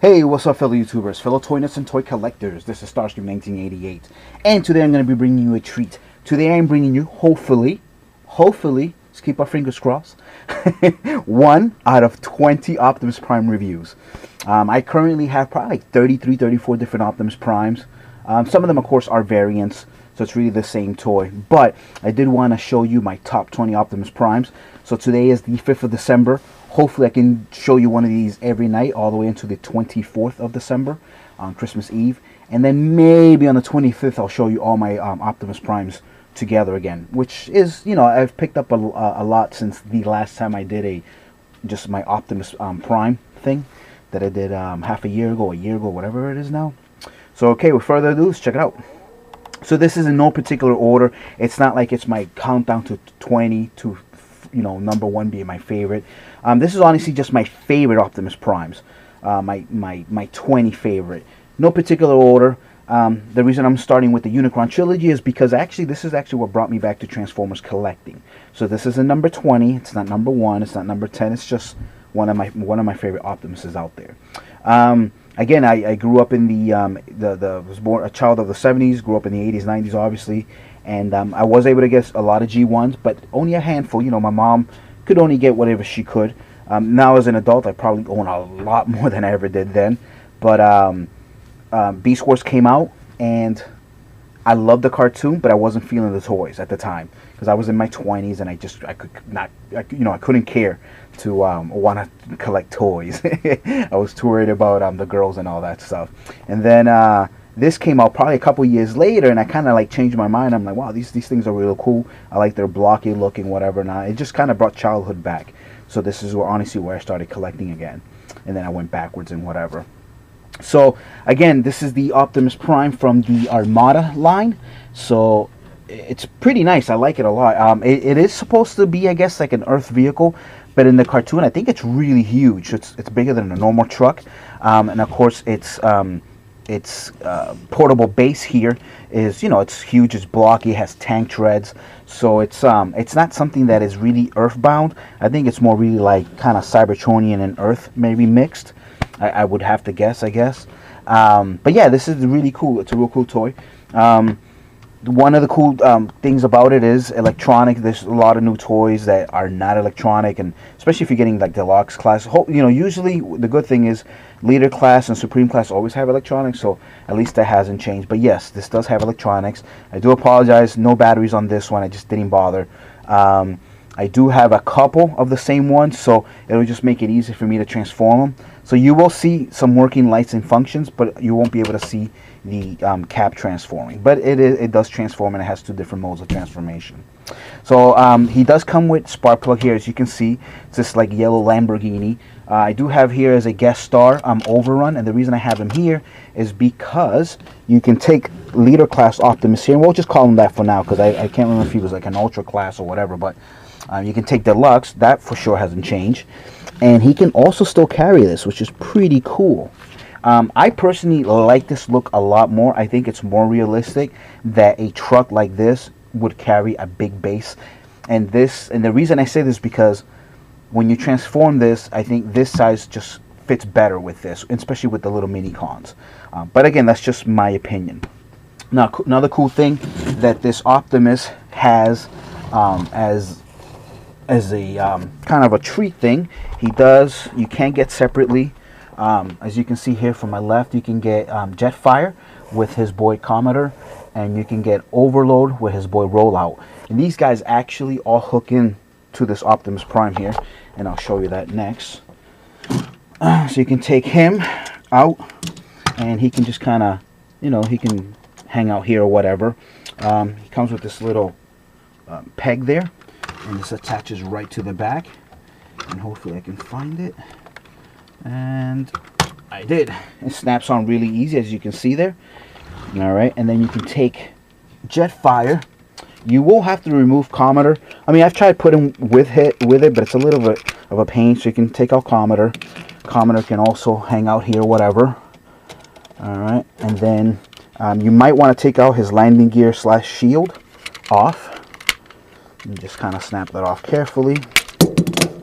Hey, what's up, fellow YouTubers, fellow toy nuts and toy collectors? This is Starscream 1988, and today I'm going to be bringing you a treat. Today I'm bringing you, hopefully, let's keep our fingers crossed, 1 out of 20 Optimus Prime reviews. I currently have probably like 33, 34 different Optimus Primes. Some of them, of course, are variants, so it's really the same toy. But I did want to show you my top 20 Optimus Primes. So today is the 5th of December. Hopefully I can show you one of these every night all the way into the 24th of December on Christmas Eve. And then maybe on the 25th I'll show you all my Optimus Primes together again. Which is, you know, I've picked up a lot since the last time I did just my Optimus Prime thing that I did half a year ago, whatever it is now. So okay, with further ado, let's check it out. So this is in no particular order. It's not like it's my countdown to 20 to, you know, number 1 being my favorite. This is honestly just my favorite Optimus Primes. My 20 favorite. No particular order. The reason I'm starting with the Unicron trilogy is because this is actually what brought me back to Transformers collecting. So this is a number 20. It's not number 1. It's not number 10. It's just one of my favorite Optimuses out there. Again, I grew up in was born a child of the 70s. Grew up in the 80s, 90s, obviously. And I was able to get a lot of G1s, but only a handful. You know, my mom could only get whatever she could. Now as an adult, I probably own a lot more than I ever did then. But Beast Wars came out, and I loved the cartoon, but I wasn't feeling the toys at the time because I was in my 20s, and I couldn't care to want to collect toys. I was too worried about the girls and all that stuff. And then this came out probably a couple years later, and I kind of like changed my mind. I'm like, wow, these things are really cool. I like their blocky looking, whatever. Now it just kind of brought childhood back. So this is honestly where I started collecting again, and then I went backwards and whatever. So again, this is the Optimus Prime from the Armada line. So it's pretty nice. I like it a lot. It is supposed to be, I guess, like an Earth vehicle, but in the cartoon, I think it's really huge. It's bigger than a normal truck, and of course, its portable base here is, you know, it's huge, it's blocky, it has tank treads, so it's not something that is really earthbound. I think it's more really like kind of Cybertronian and Earth maybe mixed. I would have to guess, I guess. But yeah, this is really cool. It's a real cool toy. One of the cool things about it is electronic. There's a lot of new toys that are not electronic, and especially if you're getting like deluxe class. You know, usually the good thing is leader class and supreme class always have electronics, so at least that hasn't changed. But yes, this does have electronics. I do apologize, no batteries on this one. I just didn't bother. I do have a couple of the same ones, so it'll just make it easy for me to transform them. So you will see some working lights and functions, but you won't be able to see the cap transforming. But it does transform, and it has 2 different modes of transformation. So he does come with spark plug here, as you can see. It's this like yellow Lamborghini. I do have here as a guest star Overrun, and the reason I have him here is because you can take leader class Optimus here, and we'll just call him that for now because I can't remember if he was like an ultra class or whatever, but you can take deluxe. That for sure hasn't changed. And he can also still carry this, which is pretty cool. I personally like this look a lot more. I think it's more realistic that a truck like this would carry a big base. And the reason I say this is because when you transform this, I think this size just fits better with this, especially with the little mini cons. But again, that's just my opinion. Now, another cool thing that this Optimus has as a kind of a treat thing, you can get separately. As you can see here from my left, you can get Jetfire with his boy Commodore, and you can get Overload with his boy Rollout. And these guys actually all hook in to this Optimus Prime here, and I'll show you that next. So you can take him out, and he can just kind of, you know, he can hang out here or whatever. He comes with this little peg there, and this attaches right to the back, and hopefully I can find it. And I did. It snaps on really easy, as you can see there. Alright, and then you can take Jetfire. You will have to remove Commodore. I mean, I've tried putting with it, but it's a little bit of a pain. So you can take out Commodore. Commodore can also hang out here, whatever. Alright, and then you might want to take out his landing gear / shield off. And just kind of snap that off carefully.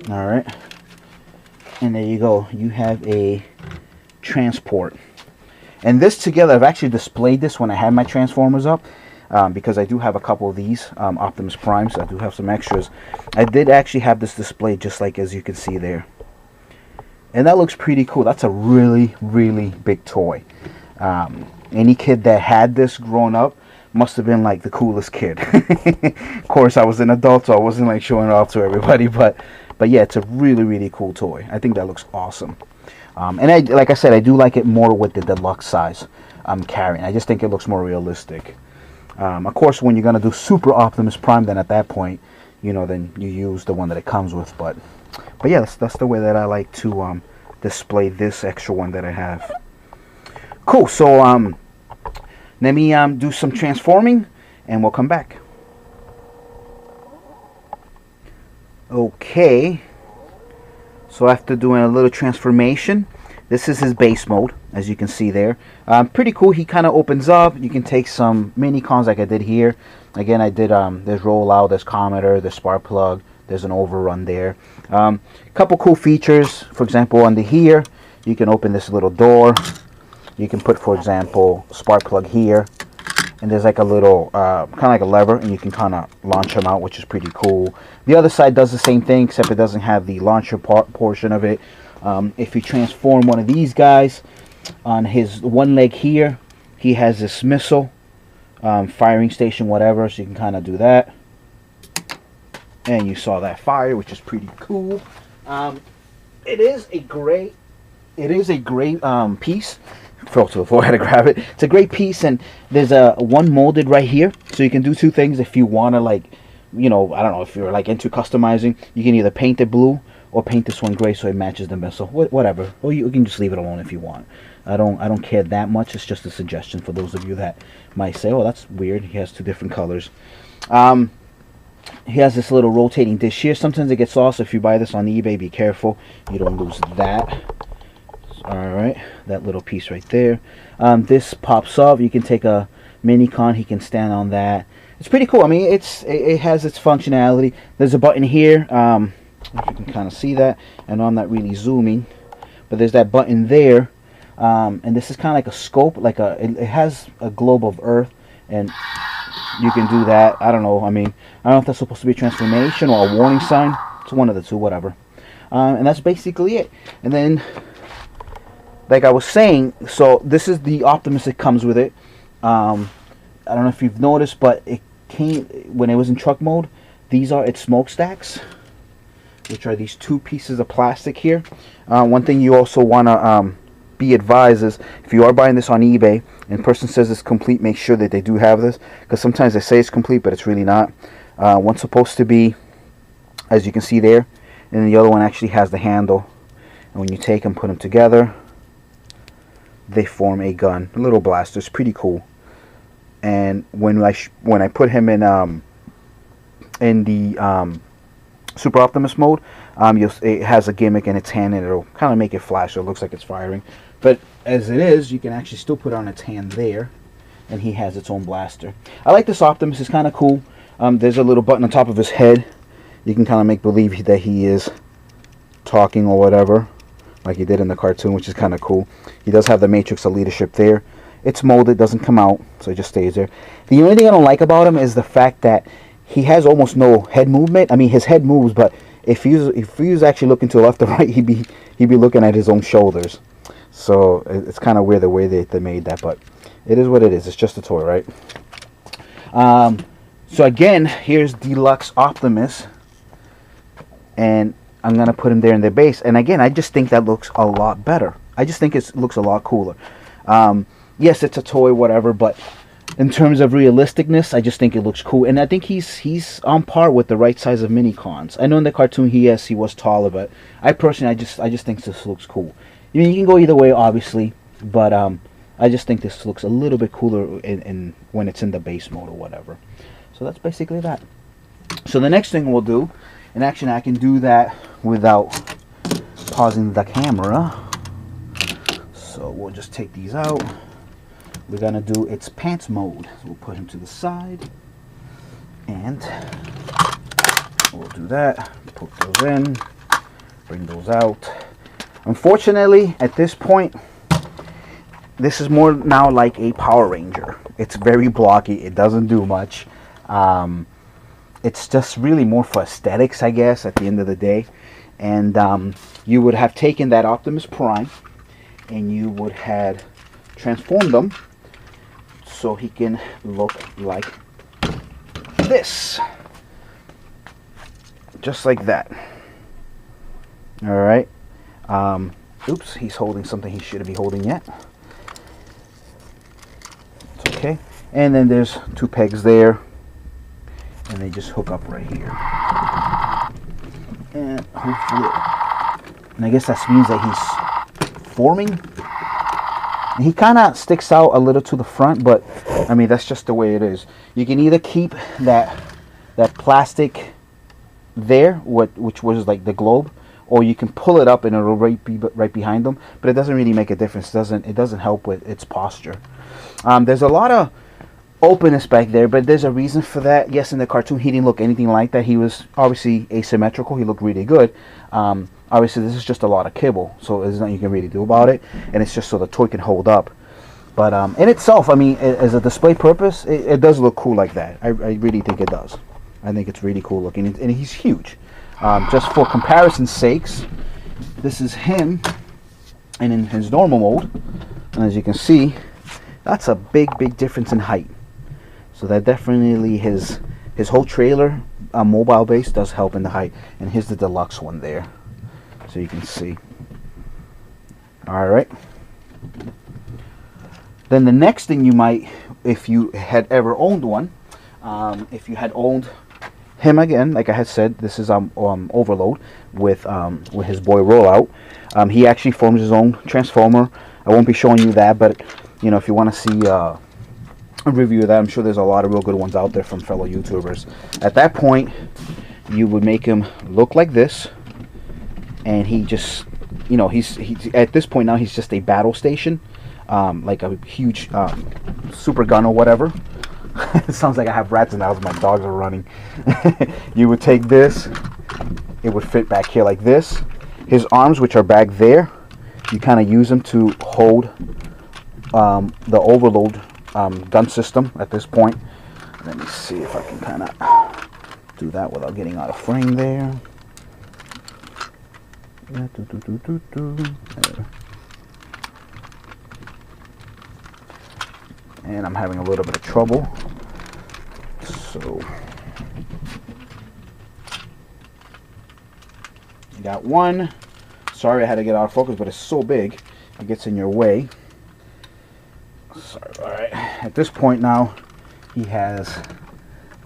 Alright. And there you go. You have a transport. And this together, I've actually displayed this when I had my Transformers up, because I do have a couple of these Optimus Primes. I do have some extras. I did actually have this displayed just like as you can see there. And that looks pretty cool. That's a really, really big toy. Any kid that had this growing up must have been like the coolest kid. Of course, I was an adult, so I wasn't like showing it off to everybody. But yeah, it's a really, really cool toy. I think that looks awesome. And like I said, I do like it more with the deluxe size I'm carrying. I just think it looks more realistic. Of course, when you're gonna do Super Optimus Prime, then at that point, you know, then you use the one that it comes with. But yeah, that's the way that I like to display this extra one that I have. Cool. So let me do some transforming, and we'll come back. Okay. So after doing a little transformation, this is his base mode, as you can see there. Pretty cool. He kind of opens up. You can take some mini cons like I did here. Again, I did there's rollout, there's cometer, there's spark plug, there's an overrun there. Couple cool features. For example, under here, you can open this little door. You can put, for example, spark plug here, and there's like a little kind of like a lever, and you can kind of launch them out, which is pretty cool. The other side does the same thing, except it doesn't have the launcher portion of it. If you transform one of these guys, on his one leg here, he has this missile firing station, whatever, so you can kind of do that. And you saw that fire, which is pretty cool. It is a great piece. Fell to the floor, I had to grab it. It's a great piece, and there's one molded right here, so you can do two things. If you want to, like, you know, I don't know, if you're like into customizing, you can either paint it blue or paint this one gray so it matches the missile. Whatever. Or you can just leave it alone if you want. I don't care that much. It's just a suggestion for those of you that might say, oh, that's weird, he has two different colors. He has this little rotating dish here. Sometimes it gets lost. If you buy this on eBay, be careful you don't lose that. Alright, that little piece right there. This pops up. You can take a mini con. He can stand on that. It's pretty cool. I mean, it has its functionality. There's a button here. If you can kind of see that. I know I'm not really zooming, but there's that button there. And this is kind of like a scope. Like it has a globe of Earth, and you can do that. I don't know. I mean, I don't know if that's supposed to be a transformation or a warning sign. It's one of the two, whatever. And that's basically it. And then, like I was saying, so this is the Optimus that comes with it. I don't know if you've noticed, but it came when it was in truck mode. These are its smokestacks, which are these two pieces of plastic here. One thing you also want to be advised is, if you are buying this on eBay and the person says it's complete, make sure that they do have this, because sometimes they say it's complete but it's really not. One's supposed to be, as you can see there, and the other one actually has the handle, and when you take them, put them together, they form a gun, a little blaster. It's pretty cool. And when I put him in the Super Optimus mode, it has a gimmick in its hand, and it'll kind of make it flash so it looks like it's firing. But as it is, you can actually still put it on its hand there, and he has its own blaster. I like this Optimus. It's kind of cool. There's a little button on top of his head. You can kind of make believe that he is talking or whatever, like he did in the cartoon, which is kind of cool. He does have the matrix of leadership there. It's molded, doesn't come out, so it just stays there. The only thing I don't like about him is the fact that he has almost no head movement. I mean, his head moves, but if he was actually looking to the left or right, he'd be looking at his own shoulders. So it's kind of weird the way they made that, but it is what it is. It's just a toy, right? So again, here's Deluxe Optimus, and I'm gonna put him there in the base. And again, I just think that looks a lot better. I just think it looks a lot cooler. Yes, it's a toy, whatever, but in terms of realisticness, I just think it looks cool, and I think he's on par with the right size of mini cons. I know in the cartoon he was taller, but I personally, I just think this looks cool. I mean, you can go either way, obviously, but I just think this looks a little bit cooler in when it's in the base mode or whatever. So that's basically that. So the next thing we'll do, and actually I can do that without pausing the camera. So we'll just take these out. We're gonna do its pants mode. So we'll put him to the side, and we'll do that. Put those in, bring those out. Unfortunately, at this point, this is more now like a Power Ranger. It's very blocky. It doesn't do much. It's just really more for aesthetics, I guess, at the end of the day. And you would have taken that Optimus Prime and you would have transformed them so he can look like this. Just like that. Alright. Oops, he's holding something he shouldn't be holding yet. It's okay. And then there's 2 pegs there. And they just hook up right here. And hopefully... And I guess that means that he's forming. And he kind of sticks out a little to the front, but I mean, that's just the way it is. You can either keep that plastic there, which was like the globe, or you can pull it up and it'll be right behind them. But it doesn't really make a difference. It doesn't help with its posture. There's a lot of openness back there, but there's a reason for that. Yes, in the cartoon he didn't look anything like that. He was obviously asymmetrical. He looked really good. Obviously this is just a lot of kibble, so there's nothing you can really do about it, and it's just so the toy can hold up. But in itself, I mean, as a display purpose, it does look cool like that. I really think it does. I think it's really cool looking, and he's huge. Just for comparison's sakes, this is him and in his normal mode, and as you can see, that's a big difference in height. So that definitely his whole trailer mobile base does help in the height. And here's the deluxe one there, so you can see. All right. Then the next thing you might, if you had ever owned one, if you had owned him again, like I had said, this is Overload with his boy Rollout. He actually forms his own transformer. I won't be showing you that, but you know, if you want to see a review of that, I'm sure there's a lot of real good ones out there from fellow YouTubers. At that point, you would make him look like this, and he just, you know, he's at this point now he's just a battle station, like a huge super gun or whatever. It sounds like I have rats in the house. My dogs are running. You would take this, it would fit back here like this. His arms, which are back there, you kind of use them to hold the Overload gun system at this point. Let me see if I can kind of do that without getting out of frame there. There. And I'm having a little bit of trouble. So you got one. Sorry I had to get out of focus, but it's so big it gets in your way. Sorry. All right. At this point now, he has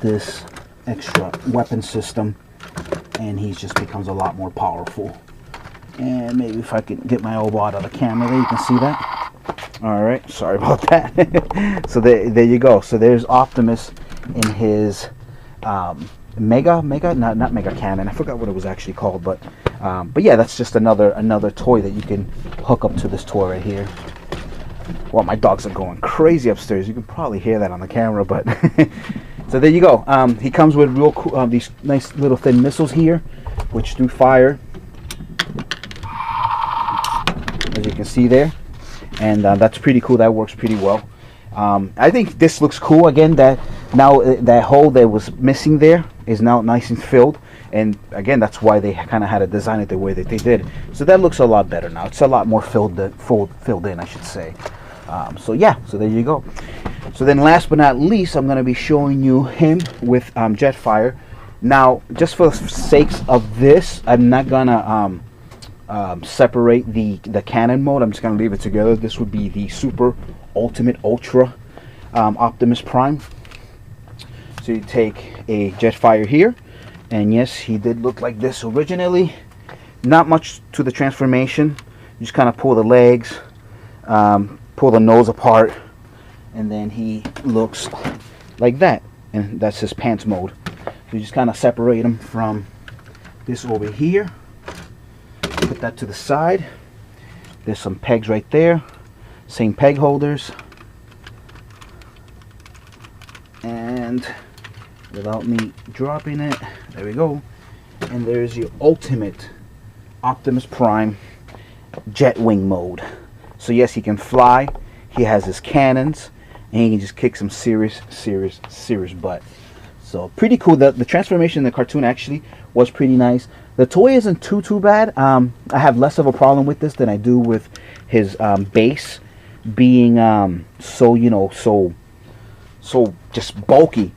this extra weapon system, and he just becomes a lot more powerful. And maybe if I can get my elbow out of the camera there, you can see that. All right. Sorry about that. So there you go. So there's Optimus in his not mega cannon. I forgot what it was actually called, but yeah, that's just another toy that you can hook up to this toy right here. Well, my dogs are going crazy upstairs. You can probably hear that on the camera, but so there you go. He comes with real cool, these nice little thin missiles here, which do fire, as you can see there, and that's pretty cool. That works pretty well. I think this looks cool. Again, that now that hole that was missing there is now nice and filled, and again, that's why they kind of had to design it the way that they did. So that looks a lot better now. It's a lot more filled in, I should say. So yeah, so there you go. So then last but not least, I'm going to be showing you him with Jetfire. Now, just for the sakes of this, I'm not going to separate the cannon mode. I'm just going to leave it together. This would be the Super Ultimate Ultra Optimus Prime. So you take a Jetfire here, and yes, he did look like this originally. Not much to the transformation. You just kind of pull the legs, pull the nose apart, and then he looks like that, and that's his pants mode. So you just kind of separate him from this over here, put that to the side. There's some pegs right there, same peg holders, and without me dropping it, there we go, and there's your ultimate Optimus Prime jet wing mode. So yes, he can fly, He has his cannons, and he can just kick some serious butt. So pretty cool. The transformation in the cartoon actually was pretty nice. The toy isn't too bad. I have less of a problem with this than I do with his base being so just bulky.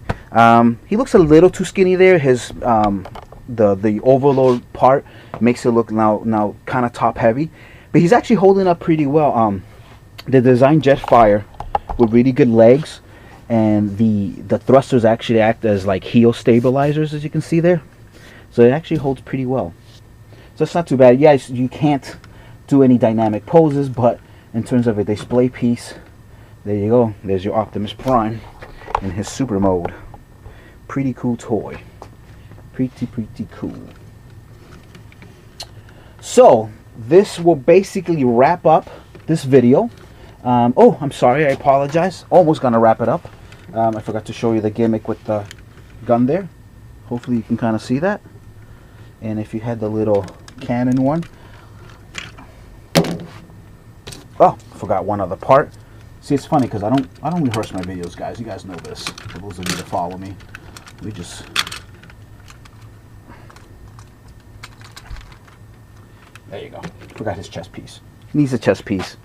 He looks a little too skinny there. His the overload part makes it look now kind of top heavy, but he's actually holding up pretty well. The design Jetfire with really good legs, and the thrusters actually act as like heel stabilizers, as you can see there. So it actually holds pretty well. So it's not too bad. Yes, you can't do any dynamic poses, but in terms of a display piece, there you go. There's your Optimus Prime in his super mode. Pretty cool toy. Pretty cool. So this will basically wrap up this video. Oh, I'm sorry, I apologize. Almost gonna wrap it up. I forgot to show you the gimmick with the gun there. Hopefully you can kind of see that. And if you had the little cannon one. Oh, forgot one other part. See, it's funny because I don't rehearse my videos, guys. You guys know this. For those of you that follow me, we just there you go. Forgot his chest piece. He needs a chest piece.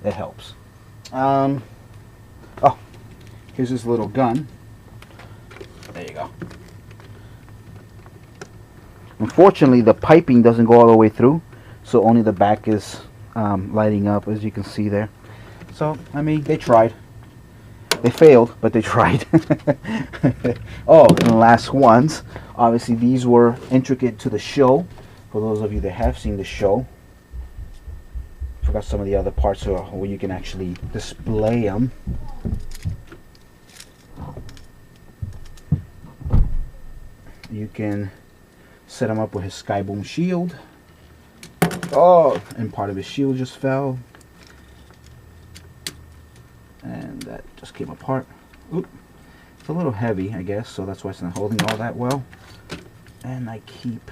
It helps. Oh, here's his little gun. There you go. Unfortunately, the piping doesn't go all the way through, so only the back is lighting up, as you can see there. So, I mean, they tried. They failed, but they tried. Oh, and the last ones. Obviously, these were intricate to the show. For those of you that have seen the show. Forgot some of the other parts where you can actually display them. You can set him up with his Skyboom shield. Oh, and part of his shield just fell. And that just came apart. Oop. It's a little heavy, I guess, so that's why it's not holding all that well. And I keep...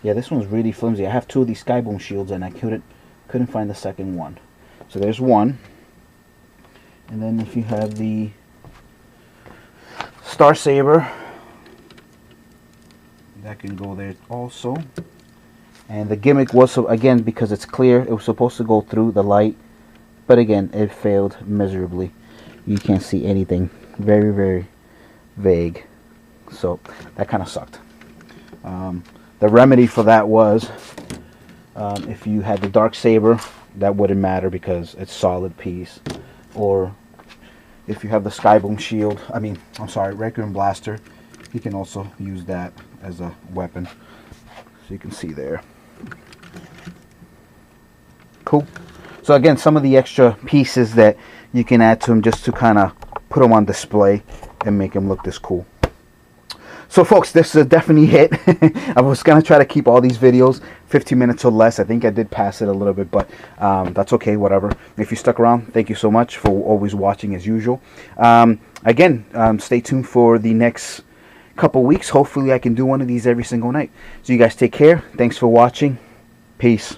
Yeah, this one's really flimsy. I have two of these Skyboom shields and I couldn't find the second one. So there's one. And then if you have the Star Saber, that can go there also. And the gimmick was, again, because it's clear, it was supposed to go through the light, but again, it failed miserably. You can't see anything. Very vague. So that kind of sucked. The remedy for that was, if you had the Dark Saber, that wouldn't matter because it's solid piece. Or if you have the Skyboom shield, Requiem Blaster, you can also use that as a weapon. So you can see there. Cool. So again, some of the extra pieces that you can add to them just to kind of put them on display and make them look this cool. So folks, this is definitely hit. I was going to try to keep all these videos 15 minutes or less. I think I did pass it a little bit, but that's okay, whatever. If you stuck around, thank you so much for always watching as usual. Again, stay tuned for the next couple weeks. Hopefully I can do one of these every single night. So you guys take care. Thanks for watching. Peace.